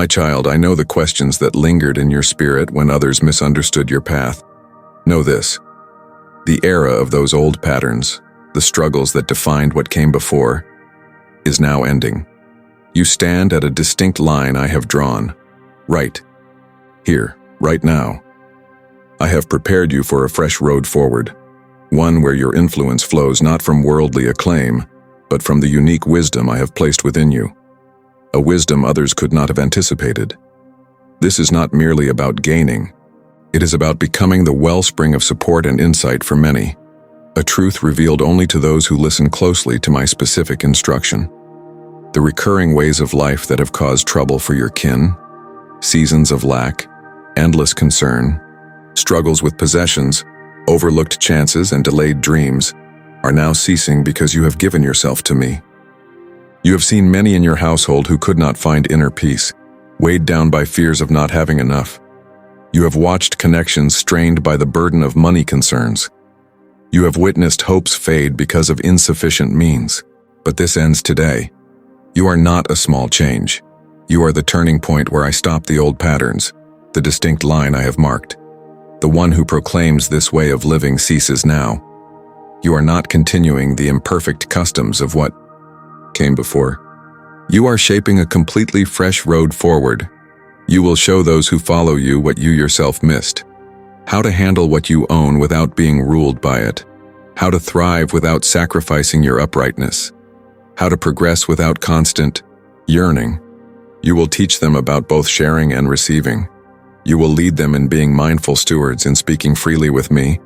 My child, I know the questions that lingered in your spirit when others misunderstood your path. Know this: the era of those old patterns, the struggles that defined what came before, is now ending. You stand at a distinct line I have drawn. Right here, right now. I have prepared you for a fresh road forward, one where your influence flows not from worldly acclaim, but from the unique wisdom I have placed within you. A wisdom others could not have anticipated. This is not merely about gaining. It is about becoming the wellspring of support and insight for many, a truth revealed only to those who listen closely to my specific instruction. The recurring ways of life that have caused trouble for your kin, seasons of lack, endless concern, struggles with possessions, overlooked chances, and delayed dreams are now ceasing because you have given yourself to me. You have seen many in your household who could not find inner peace, weighed down by fears of not having enough. You have watched connections strained by the burden of money concerns. You have witnessed hopes fade because of insufficient means. But this ends today. You are not a small change. You are the turning point where I stop the old patterns, the distinct line I have marked. The one who proclaims this way of living ceases now. You are not continuing the imperfect customs of what came before. You are shaping a completely fresh road forward. You will show those who follow you what you yourself missed. How to handle what you own without being ruled by it. How to thrive without sacrificing your uprightness. How to progress without constant yearning. You will teach them about both sharing and receiving. You will lead them in being mindful stewards, in speaking freely with me,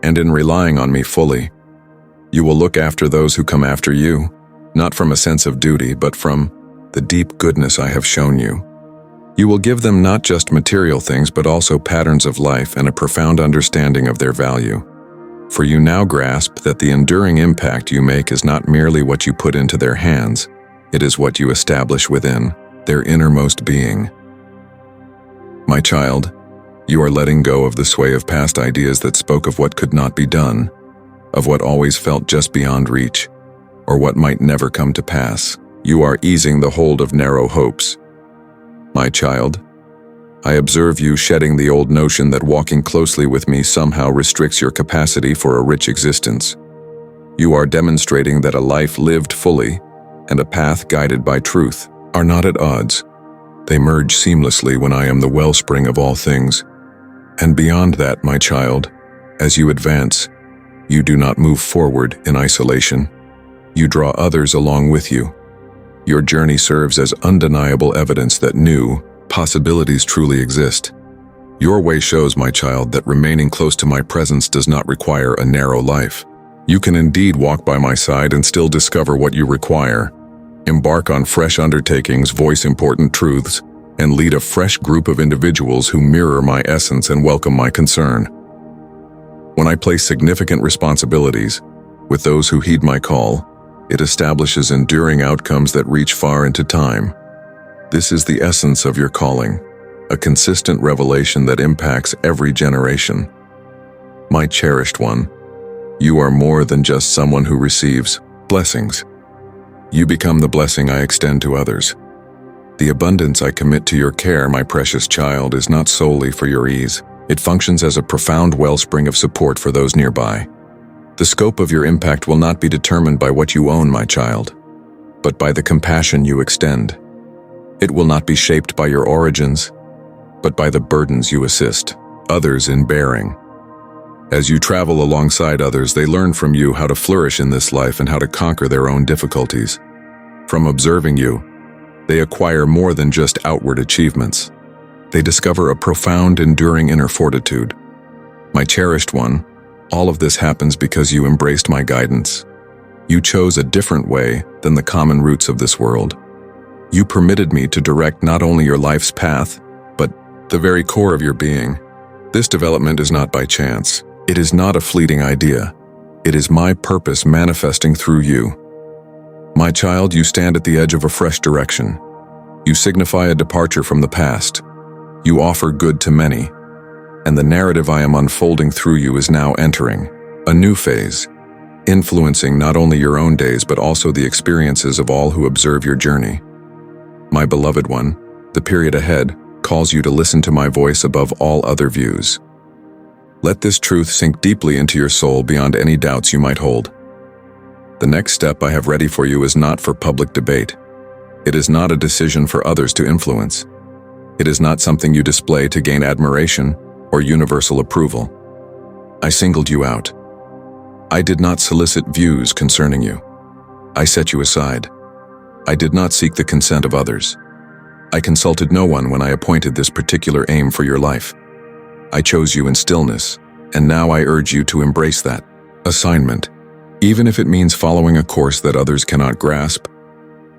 and in relying on me fully. You will look after those who come after you, not from a sense of duty, but from the deep goodness I have shown you. You will give them not just material things, but also patterns of life and a profound understanding of their value. For you now grasp that the enduring impact you make is not merely what you put into their hands, it is what you establish within their innermost being. My child, you are letting go of the sway of past ideas that spoke of what could not be done, of what always felt just beyond reach, or what might never come to pass. You are easing the hold of narrow hopes. My child, I observe you shedding the old notion that walking closely with me somehow restricts your capacity for a rich existence. You are demonstrating that a life lived fully and a path guided by truth are not at odds. They merge seamlessly when I am the wellspring of all things. And beyond that, my child, as you advance, you do not move forward in isolation. You draw others along with you. Your journey serves as undeniable evidence that new possibilities truly exist. Your way shows, my child, that remaining close to my presence does not require a narrow life. You can indeed walk by my side and still discover what you require, embark on fresh undertakings, voice important truths, and lead a fresh group of individuals who mirror my essence and welcome my concern. When I place significant responsibilities with those who heed my call, it establishes enduring outcomes that reach far into time. This is the essence of your calling, a consistent revelation that impacts every generation. My cherished one, you are more than just someone who receives blessings. You become the blessing I extend to others. The abundance I commit to your care, my precious child, is not solely for your ease. It functions as a profound wellspring of support for those nearby. The scope of your impact will not be determined by what you own, my child, but by the compassion you extend. It will not be shaped by your origins, but by the burdens you assist others in bearing. As you travel alongside others, they learn from you how to flourish in this life and how to conquer their own difficulties. From observing you, they acquire more than just outward achievements. They discover a profound, enduring inner fortitude. My cherished one, all of this happens because you embraced my guidance. You chose a different way than the common routes of this world. You permitted me to direct not only your life's path, but the very core of your being. This development is not by chance. It is not a fleeting idea. It is my purpose manifesting through you. My child, you stand at the edge of a fresh direction. You signify a departure from the past. You offer good to many. And the narrative I am unfolding through you is now entering a new phase, influencing not only your own days but also the experiences of all who observe your journey. My beloved one, The period ahead calls you to listen to my voice above all other views. Let this truth sink deeply into your soul beyond any doubts you might hold. The next step I have ready for you is not for public debate. It is not a decision for others to influence. It is not something you display to gain admiration or universal approval. I singled you out. I did not solicit views concerning you. I set you aside. I did not seek the consent of others. I consulted no one when I appointed this particular aim for your life. I chose you in stillness, and now I urge you to embrace that assignment, even if it means following a course that others cannot grasp.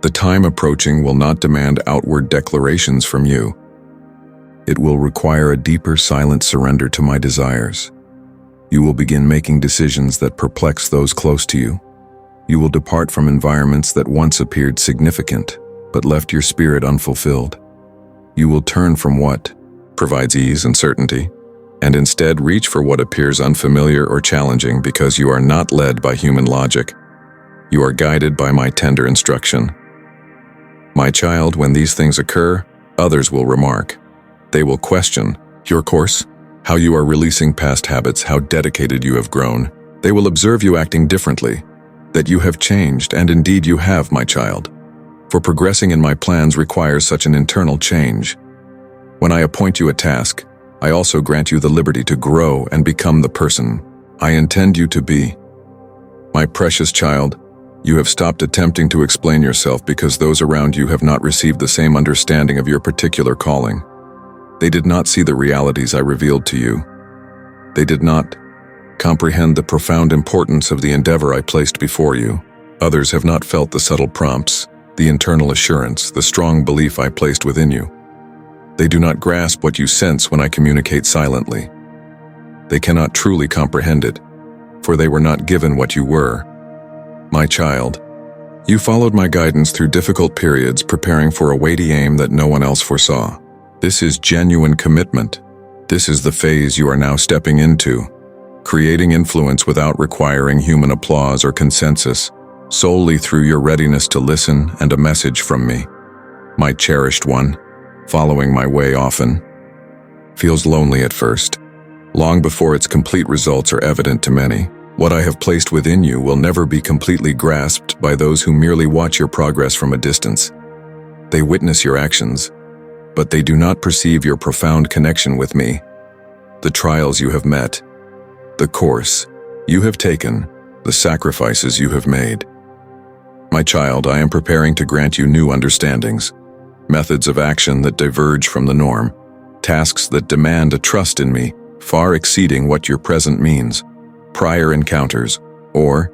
The time approaching will not demand outward declarations from you. It will require a deeper, silent surrender to my desires. You will begin making decisions that perplex those close to you. You will depart from environments that once appeared significant, but left your spirit unfulfilled. You will turn from what provides ease and certainty, and instead reach for what appears unfamiliar or challenging because you are not led by human logic. You are guided by my tender instruction. My child, when these things occur, others will remark. They will question your course, how you are releasing past habits, how dedicated you have grown. They will observe you acting differently, that you have changed, and indeed you have, my child. For progressing in my plans requires such an internal change. When I appoint you a task, I also grant you the liberty to grow and become the person I intend you to be. My precious child, you have stopped attempting to explain yourself because those around you have not received the same understanding of your particular calling. They did not see the realities I revealed to you. They did not comprehend the profound importance of the endeavor I placed before you. Others have not felt the subtle prompts, the internal assurance, the strong belief I placed within you. They do not grasp what you sense when I communicate silently. They cannot truly comprehend it, for they were not given what you were. My child, you followed my guidance through difficult periods, preparing for a weighty aim that no one else foresaw. This is genuine commitment. This is the phase you are now stepping into, creating influence without requiring human applause or consensus, solely through your readiness to listen and a message from me. My cherished one, following my way often feels lonely at first, long before its complete results are evident to many. What I have placed within you will never be completely grasped by those who merely watch your progress from a distance. They witness your actions, but they do not perceive your profound connection with me, the trials you have met, the course you have taken, the sacrifices you have made. My child, I am preparing to grant you new understandings, methods of action that diverge from the norm, tasks that demand a trust in me far exceeding what your present means, prior encounters, or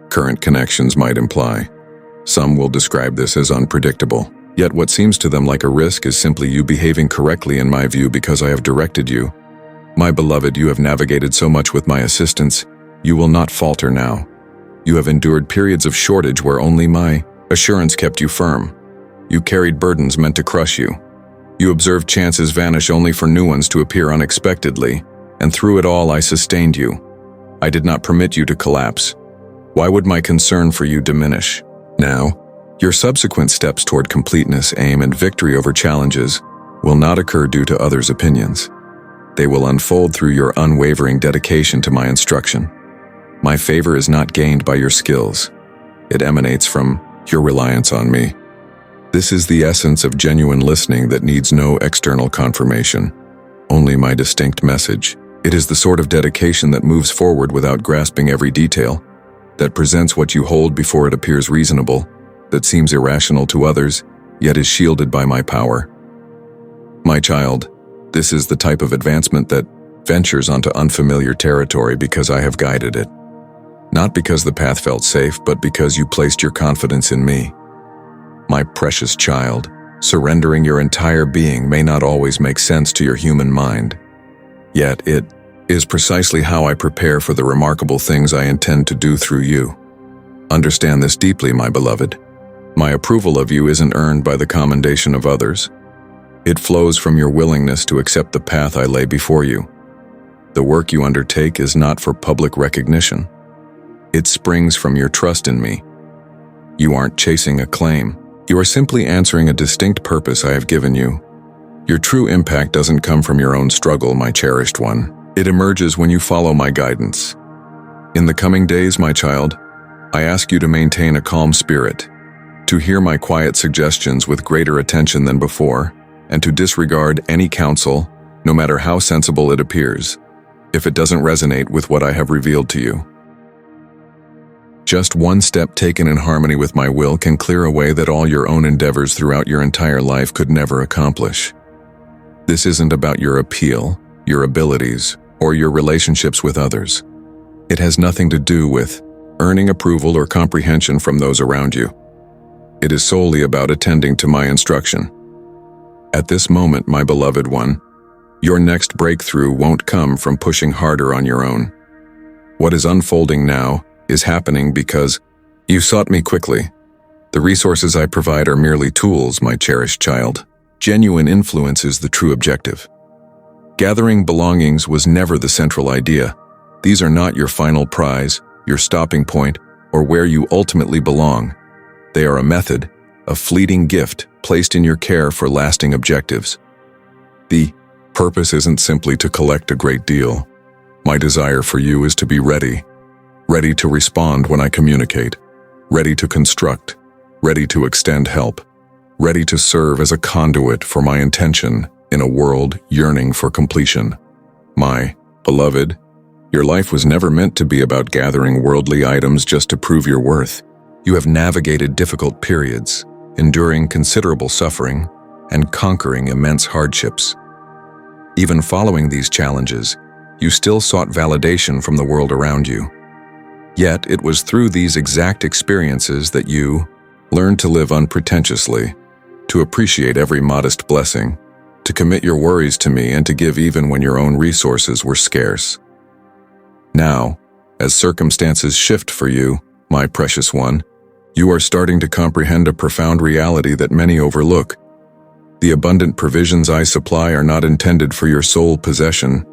current connections might imply. Some will describe this as unpredictable. Yet what seems to them like a risk is simply you behaving correctly in my view because I have directed you. My beloved, you have navigated so much with my assistance, you will not falter now. You have endured periods of shortage where only my assurance kept you firm. You carried burdens meant to crush you. You observed chances vanish only for new ones to appear unexpectedly, and through it all I sustained you. I did not permit you to collapse. Why would my concern for you diminish? Now, your subsequent steps toward completeness, aim, and victory over challenges will not occur due to others' opinions. They will unfold through your unwavering dedication to my instruction. My favor is not gained by your skills. It emanates from your reliance on me. This is the essence of genuine listening that needs no external confirmation, only my distinct message. It is the sort of dedication that moves forward without grasping every detail, that presents what you hold before it appears reasonable, that seems irrational to others, yet is shielded by my power. My child, this is the type of advancement that ventures onto unfamiliar territory because I have guided it. Not because the path felt safe, but because you placed your confidence in me. My precious child, surrendering your entire being may not always make sense to your human mind. Yet it is precisely how I prepare for the remarkable things I intend to do through you. Understand this deeply, my beloved. My approval of you isn't earned by the commendation of others. It flows from your willingness to accept the path I lay before you. The work you undertake is not for public recognition. It springs from your trust in me. You aren't chasing acclaim. You are simply answering a distinct purpose I have given you, Your true impact doesn't come from your own struggle, my cherished one. It emerges when you follow my guidance. In the coming days, my child, I ask you to maintain a calm spirit, to hear my quiet suggestions with greater attention than before, and to disregard any counsel, no matter how sensible it appears, if it doesn't resonate with what I have revealed to you. Just one step taken in harmony with my will can clear a way that all your own endeavors throughout your entire life could never accomplish. This isn't about your appeal, your abilities, or your relationships with others. It has nothing to do with earning approval or comprehension from those around you. It is solely about attending to my instruction. At this moment, my beloved one, your next breakthrough won't come from pushing harder on your own. What is unfolding now is happening because you sought me quickly. The resources I provide are merely tools, my cherished child. Genuine influence is the true objective. Gathering belongings was never the central idea. These are not your final prize, your stopping point, or where you ultimately belong. They are a method, a fleeting gift placed in your care for lasting objectives. The purpose isn't simply to collect a great deal. My desire for you is to be ready to respond when I communicate, ready to construct, ready to extend help, ready to serve as a conduit for my intention in a world yearning for completion. My beloved, your life was never meant to be about gathering worldly items just to prove your worth. You have navigated difficult periods, enduring considerable suffering, and conquering immense hardships. Even following these challenges, you still sought validation from the world around you. Yet it was through these exact experiences that you learned to live unpretentiously, to appreciate every modest blessing, to commit your worries to me, and to give even when your own resources were scarce. Now, as circumstances shift for you, my precious one, you are starting to comprehend a profound reality that many overlook. The abundant provisions I supply are not intended for your sole possession.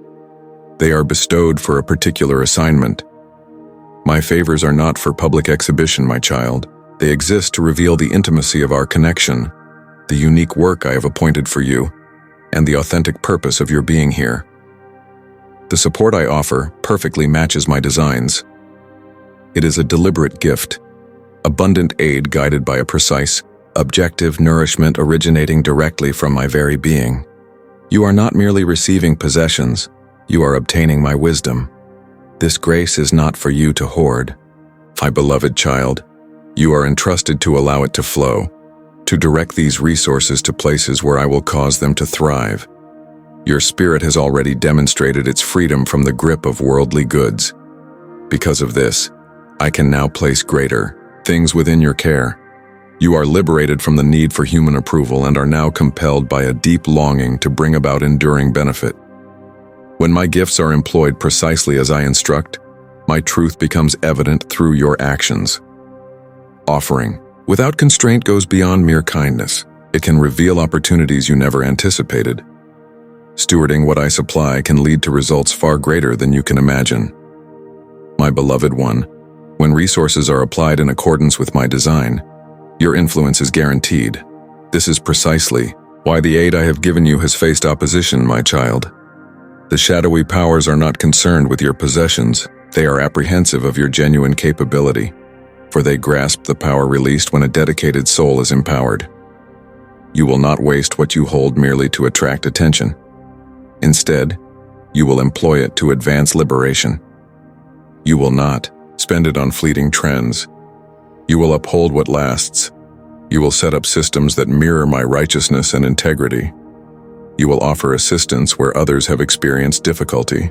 They are bestowed for a particular assignment. My favors are not for public exhibition, my child. They exist to reveal the intimacy of our connection, the unique work I have appointed for you, and the authentic purpose of your being here. The support I offer perfectly matches my designs. It is a deliberate gift, abundant aid guided by a precise, objective nourishment originating directly from my very being. You are not merely receiving possessions, you are obtaining my wisdom. This grace is not for you to hoard. My beloved child, you are entrusted to allow it to flow, to direct these resources to places where I will cause them to thrive. Your spirit has already demonstrated its freedom from the grip of worldly goods. Because of this, I can now place greater things within your care. You are liberated from the need for human approval and are now compelled by a deep longing to bring about enduring benefit. When my gifts are employed precisely as I instruct, my truth becomes evident through your actions. Offering, without constraint, goes beyond mere kindness. It can reveal opportunities you never anticipated. Stewarding what I supply can lead to results far greater than you can imagine. My beloved one, when resources are applied in accordance with my design, your influence is guaranteed. This is precisely why the aid I have given you has faced opposition, my child. The shadowy powers are not concerned with your possessions. They are apprehensive of your genuine capability, for they grasp the power released when a dedicated soul is empowered. You will not waste what you hold merely to attract attention. Instead, you will employ it to advance liberation. You will not spend it on fleeting trends. You will uphold what lasts. You will set up systems that mirror my righteousness and integrity. You will offer assistance where others have experienced difficulty.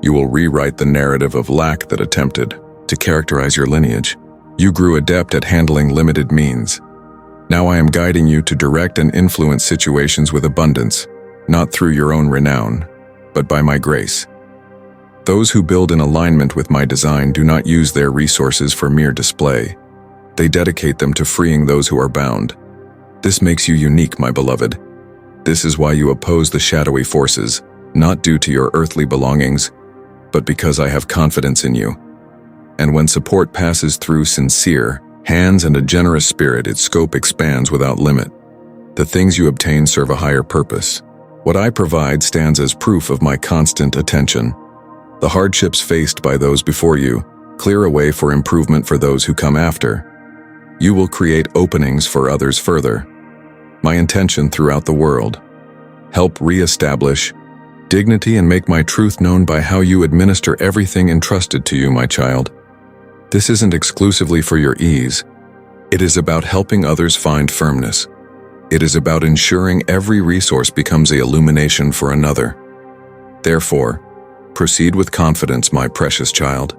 You will rewrite the narrative of lack that attempted to characterize your lineage. You grew adept at handling limited means. Now I am guiding you to direct and influence situations with abundance, not through your own renown, but by my grace. Those who build in alignment with my design do not use their resources for mere display. They dedicate them to freeing those who are bound. This makes you unique, my beloved. This is why you oppose the shadowy forces, not due to your earthly belongings, but because I have confidence in you. And when support passes through sincere hands and a generous spirit, its scope expands without limit. The things you obtain serve a higher purpose. What I provide stands as proof of my constant attention. The hardships faced by those before you clear a way for improvement for those who come after. You will create openings for others further. My intention throughout the world: help re-establish dignity and make my truth known by how you administer everything entrusted to you, my child. This isn't exclusively for your ease. It is about helping others find firmness. It is about ensuring every resource becomes an illumination for another. Therefore, proceed with confidence, my precious child.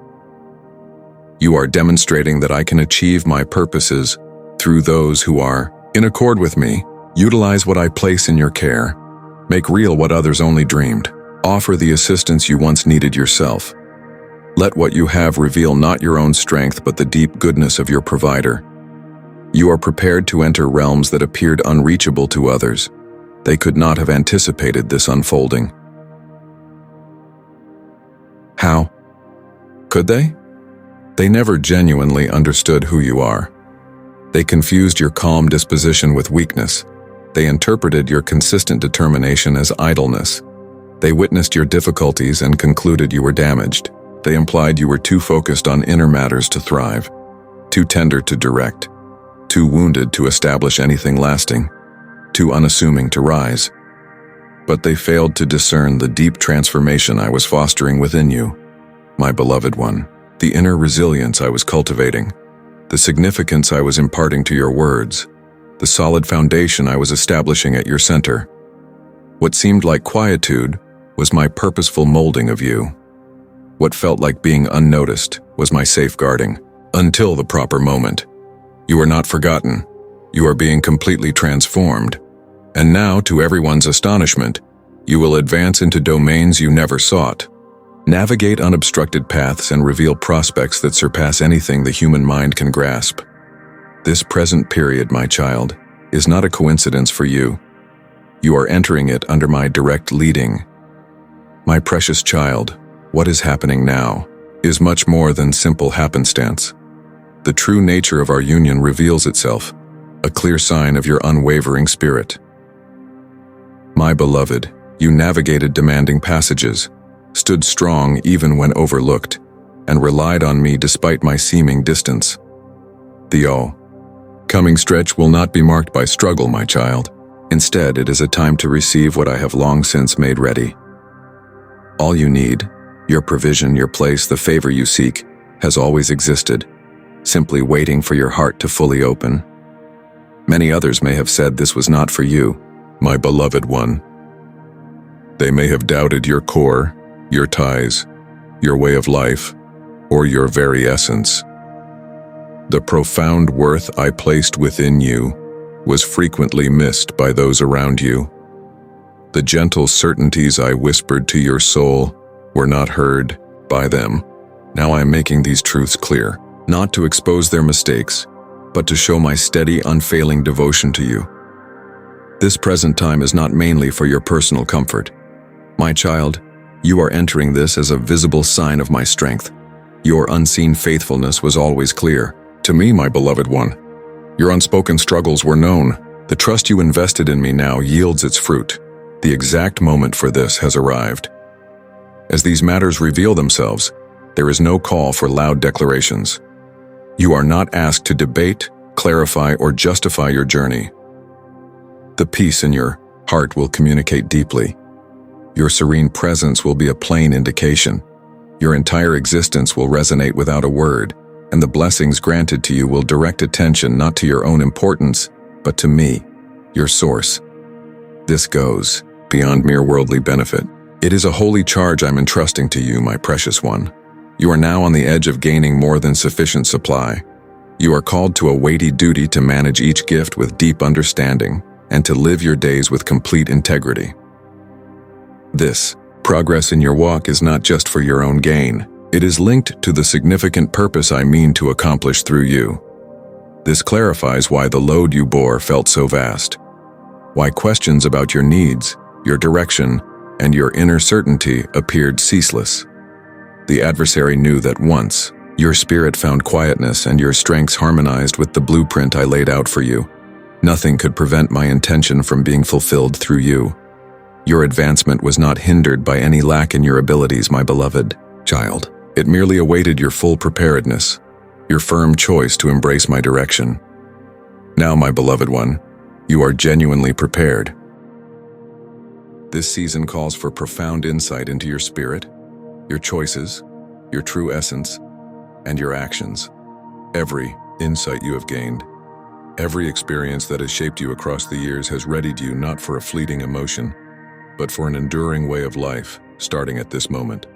You are demonstrating that I can achieve my purposes through those who are in accord with me. Utilize what I place in your care. Make real what others only dreamed. Offer the assistance you once needed yourself. Let what you have reveal not your own strength but the deep goodness of your provider. You are prepared to enter realms that appeared unreachable to others. They could not have anticipated this unfolding. How? Could they? They never genuinely understood who you are. They confused your calm disposition with weakness. They interpreted your consistent determination as idleness. They witnessed your difficulties and concluded you were damaged. They implied you were too focused on inner matters to thrive, too tender to direct, too wounded to establish anything lasting, too unassuming to rise. But they failed to discern the deep transformation I was fostering within you, my beloved one, the inner resilience I was cultivating, the significance I was imparting to your words, the solid foundation I was establishing at your center. What seemed like quietude was my purposeful molding of you. What felt like being unnoticed was my safeguarding, until the proper moment. You are not forgotten. You are being completely transformed. And now, to everyone's astonishment, you will advance into domains you never sought. Navigate unobstructed paths and reveal prospects that surpass anything the human mind can grasp. This present period, my child, is not a coincidence for you. You are entering it under my direct leading. My precious child, what is happening now is much more than simple happenstance. The true nature of our union reveals itself, a clear sign of your unwavering spirit. My beloved, you navigated demanding passages, stood strong even when overlooked, and relied on me despite my seeming distance. The coming stretch will not be marked by struggle, my child. Instead, it is a time to receive what I have long since made ready. All you need, your provision, your place, the favor you seek, has always existed, simply waiting for your heart to fully open. Many others may have said this was not for you, my beloved one. They may have doubted your core, your ties, your way of life, or your very essence. The profound worth I placed within you was frequently missed by those around you. The gentle certainties I whispered to your soul were not heard by them. Now I am making these truths clear, not to expose their mistakes, but to show my steady, unfailing devotion to you. This present time is not mainly for your personal comfort. My child, you are entering this as a visible sign of my strength. Your unseen faithfulness was always clear. To me, my beloved one, your unspoken struggles were known. The trust you invested in me now yields its fruit. The exact moment for this has arrived. As these matters reveal themselves, there is no call for loud declarations. You are not asked to debate, clarify, or justify your journey. The peace in your heart will communicate deeply. Your serene presence will be a plain indication. Your entire existence will resonate without a word, and the blessings granted to you will direct attention not to your own importance, but to me, your source. This goes beyond mere worldly benefit. It is a holy charge I'm entrusting to you, my precious one. You are now on the edge of gaining more than sufficient supply. You are called to a weighty duty to manage each gift with deep understanding and to live your days with complete integrity. This progress in your walk is not just for your own gain. It is linked to the significant purpose I mean to accomplish through you. This clarifies why the load you bore felt so vast, why questions about your needs, your direction, and your inner certainty appeared ceaseless. The adversary knew that once your spirit found quietness and your strengths harmonized with the blueprint I laid out for you, Nothing could prevent my intention from being fulfilled through you. Your advancement was not hindered by any lack in your abilities, my beloved child. It merely awaited your full preparedness, your firm choice to embrace my direction. Now, my beloved one, you are genuinely prepared. This season calls for profound insight into your spirit, your choices, your true essence, and your actions. Every insight you have gained, every experience that has shaped you across the years has readied you not for a fleeting emotion, but for an enduring way of life, starting at this moment.